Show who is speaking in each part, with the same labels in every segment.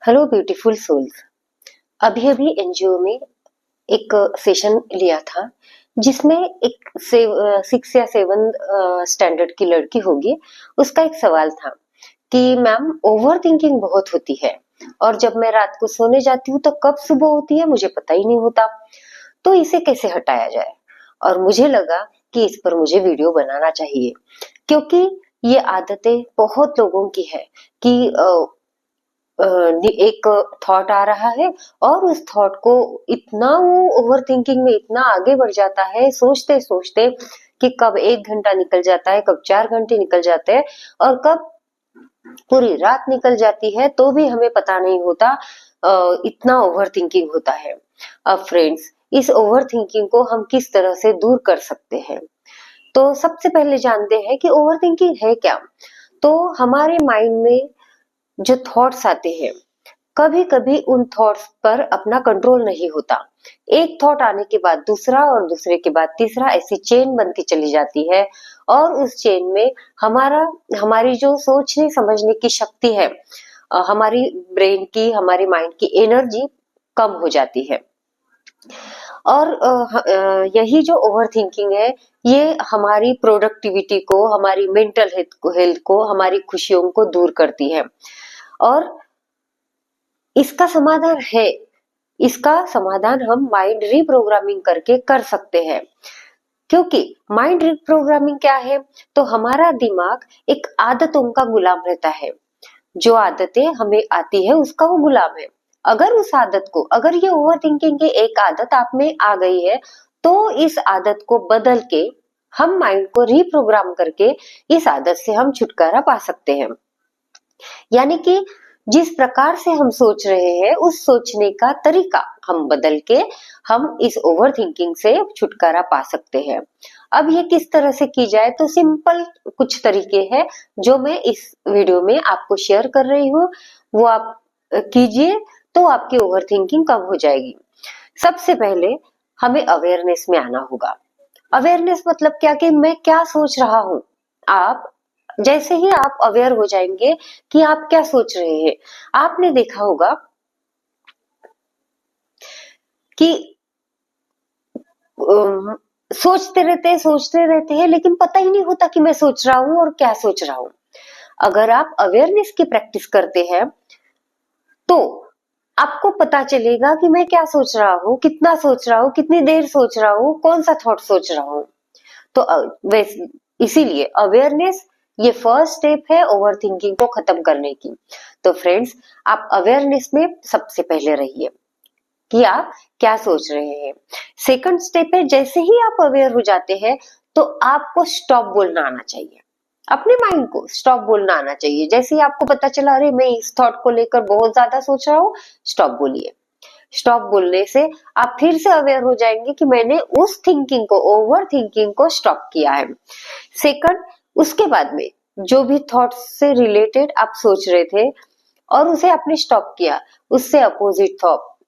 Speaker 1: Hello beautiful souls. अभी अभी NGO में एक सेशन लिया था जिसमें एक 6 या 7 स्टैंडर्ड की लड़की होगी। उसका एक सवाल था कि मैम ओवर थिंकिंग बहुत होती है और जब मैं रात को सोने जाती हूँ तो कब सुबह होती है मुझे पता ही नहीं होता, तो इसे कैसे हटाया जाए। और मुझे लगा कि इस पर मुझे वीडियो बनाना चाहिए क्योंकि ये आदतें बहुत लोगों की है कि एक थॉट आ रहा है और उस थॉट को इतना वो ओवर थिंकिंग में इतना आगे बढ़ जाता है सोचते सोचते कि कब 1 घंटा निकल जाता है, कब 4 घंटे निकल जाते हैं और कब पूरी रात निकल जाती है तो भी हमें पता नहीं होता। इतना ओवर थिंकिंग होता है। अब फ्रेंड्स, इस ओवर थिंकिंग को हम किस तरह से दूर कर सकते हैं? तो सबसे पहले जानते हैं कि ओवर थिंकिंग है क्या। तो हमारे माइंड में जो थॉट्स आते हैं, कभी कभी उन थॉट्स पर अपना कंट्रोल नहीं होता। एक थॉट आने के बाद दूसरा और दूसरे के बाद तीसरा, ऐसी चेन बनती चली जाती है और उस चेन में हमारा हमारी जो सोचने समझने की शक्ति है, हमारी ब्रेन की, हमारी माइंड की एनर्जी कम हो जाती है। और यही जो ओवर थिंकिंग है, ये हमारी प्रोडक्टिविटी को, हमारी मेंटल हेल्थ को, हमारी खुशियों को दूर करती है। और इसका समाधान है, इसका समाधान हम माइंड रीप्रोग्रामिंग करके कर सकते हैं। क्योंकि माइंड रीप्रोग्रामिंग क्या है, तो हमारा दिमाग एक आदतों का गुलाम रहता है। जो आदतें हमें आती है उसका वो गुलाम है। अगर उस आदत को, अगर ये ओवर थिंकिंग की एक आदत आप में आ गई है तो इस आदत को बदल के हम माइंड को रीप्रोग्राम करके इस आदत से हम छुटकारा पा सकते हैं। यानी कि जिस प्रकार से हम सोच रहे हैं उस सोचने का तरीका हम बदल के हम इस ओवर थिंकिंग से छुटकारा पा सकते हैं। अब ये किस तरह से की जाए, तो सिंपल कुछ तरीके हैं जो मैं इस वीडियो में आपको शेयर कर रही हूँ, वो आप कीजिए तो आपकी ओवर थिंकिंग कम हो जाएगी। सबसे पहले हमें अवेयरनेस में आना होगा। अवेयरनेस मतलब क्या, कि मैं क्या सोच रहा हूँ। आप जैसे ही आप अवेयर हो जाएंगे कि आप क्या सोच रहे हैं, आपने देखा होगा कि सोचते रहते हैं लेकिन पता ही नहीं होता कि मैं सोच रहा हूँ और क्या सोच रहा हूँ। अगर आप अवेयरनेस की प्रैक्टिस करते हैं तो आपको पता चलेगा कि मैं क्या सोच रहा हूँ, कितना सोच रहा हूँ, कितनी देर सोच रहा हूँ, कौन सा थॉट सोच रहा हूँ। तो वैसे इसीलिए अवेयरनेस ये फर्स्ट स्टेप है ओवर थिंकिंग को खत्म करने की। तो फ्रेंड्स, आप अवेयरनेस में सबसे पहले रहिए कि आप क्या सोच रहे हैं। सेकंड स्टेप है, जैसे ही आप अवेयर हो जाते हैं तो आपको स्टॉप बोलना आना चाहिए। अपने माइंड को स्टॉप बोलना आना चाहिए। जैसे ही आपको पता चला अरे मैं इस थॉट को लेकर बहुत ज्यादा सोच रहा हूँ, स्टॉप बोलिए। स्टॉप बोलने से आप फिर से अवेयर हो जाएंगे कि मैंने उस थिंकिंग को, ओवर थिंकिंग को स्टॉप किया है। सेकंड, उसके बाद में जो भी थॉट से रिलेटेड आप सोच रहे थे और उसे आपने स्टॉप किया, उससे अपोजिट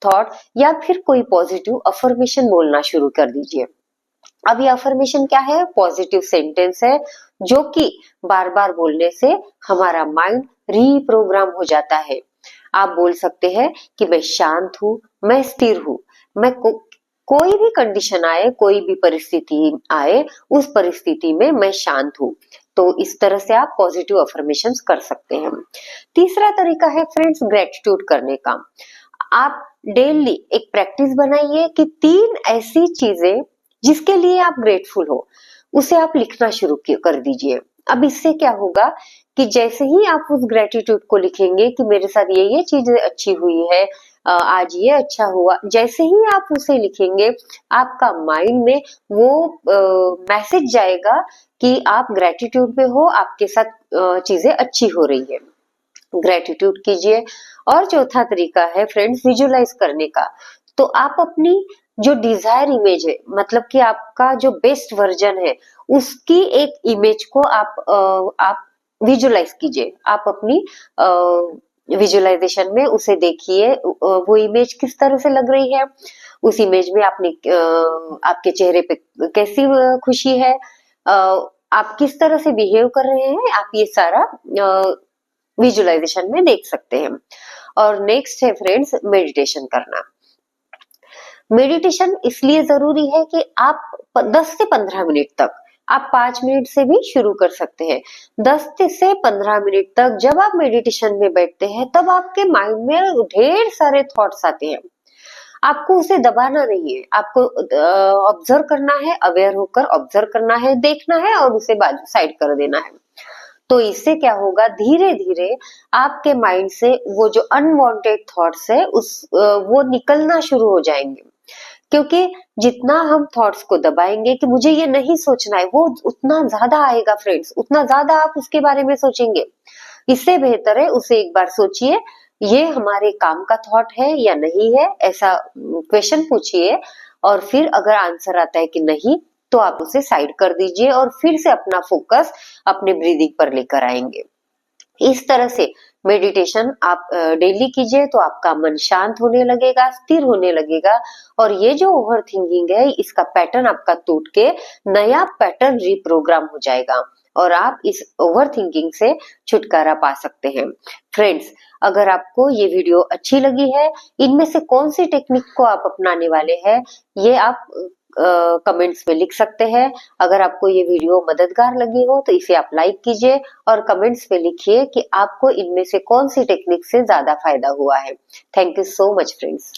Speaker 1: थॉट या फिर कोई पॉजिटिव अफर्मेशन बोलना शुरू कर दीजिए। अब ये अफर्मेशन क्या है? पॉजिटिव सेंटेंस है जो कि बार बार बोलने से हमारा माइंड रीप्रोग्राम हो जाता है। आप बोल सकते हैं कि मैं शांत हूँ, मैं स्थिर हूँ, मैं कोई भी कंडीशन आए, कोई भी परिस्थिति आए, उस परिस्थिति में मैं शांत हूँ। तो इस तरह से आप पॉजिटिव अफर्मेशंस कर सकते हैं। तीसरा तरीका है फ्रेंड्स, ग्रेटिट्यूड करने का। आप डेली एक प्रैक्टिस बनाइए कि 3 ऐसी चीजें जिसके लिए आप ग्रेटफुल हो, उसे आप लिखना शुरू कर दीजिए। अब इससे क्या होगा कि जैसे ही आप उस ग्रेटिट्यूड को लिखेंगे कि मेरे साथ ये चीजें अच्छी हुई है, आज ये अच्छा हुआ, जैसे ही आप उसे लिखेंगे आपका माइंड में वो मैसेज जाएगा कि आप ग्रेटिट्यूड में हो, आपके साथ चीजें अच्छी हो रही है। ग्रेटिट्यूड कीजिए। और चौथा तरीका है फ्रेंड्स, विजुअलाइज करने का। तो आप अपनी जो डिजायर इमेज है, मतलब कि आपका जो बेस्ट वर्जन है, उसकी एक इमेज को आप विजुअलाइज कीजिए। आप अपनी विजुअलाइजेशन में उसे देखिए, वो इमेज किस तरह से लग रही है। उस इमेज में आपने आपके चेहरे पे कैसी खुशी है, आप किस तरह से बिहेव कर रहे हैं, आप ये सारा विजुअलाइजेशन में देख सकते हैं। और नेक्स्ट है फ्रेंड्स मेडिटेशन करना। मेडिटेशन इसलिए जरूरी है कि आप 10 से 15 मिनट तक, आप 5 मिनट से भी शुरू कर सकते हैं। 10 से 15 मिनट तक जब आप मेडिटेशन में बैठते हैं तब आपके माइंड में ढेर सारे थॉट्स आते हैं। आपको उसे दबाना नहीं है, आपको ऑब्जर्व करना है, अवेयर होकर ऑब्जर्व करना है, देखना है और उसे बाजू साइड कर देना है। तो इससे क्या होगा, धीरे धीरे आपके माइंड से वो जो अनवांटेड थॉट्स है वो निकलना शुरू हो जाएंगे। क्योंकि जितना हम थॉट्स को दबाएंगे कि मुझे ये नहीं सोचना है, वो उतना ज्यादा आएगा फ्रेंड्स, उतना ज्यादा आप उसके बारे में सोचेंगे। इससे बेहतर है उसे एक बार सोचिए, ये हमारे काम का थॉट है या नहीं है, ऐसा क्वेश्चन पूछिए और फिर अगर आंसर आता है कि नहीं तो आप उसे साइड कर दीजिए और फिर से अपना फोकस अपने ब्रीदिंग पर लेकर आएंगे। इस तरह से मेडिटेशन आप डेली कीजिए तो आपका मन शांत होने लगेगा, स्थिर होने लगेगा और ये जो ओवर थिंकिंग है इसका पैटर्न आपका टूट के नया पैटर्न रिप्रोग्राम हो जाएगा और आप इस ओवर थिंकिंग से छुटकारा पा सकते हैं। फ्रेंड्स, अगर आपको ये वीडियो अच्छी लगी है, इनमें से कौन सी टेक्निक को आप अपनाने वाले हैं ये आप कमेंट्स में लिख सकते हैं। अगर आपको ये वीडियो मददगार लगी हो तो इसे आप लाइक कीजिए और कमेंट्स में लिखिए कि आपको इनमें से कौन सी टेक्निक से ज्यादा फायदा हुआ है। Thank you so much friends.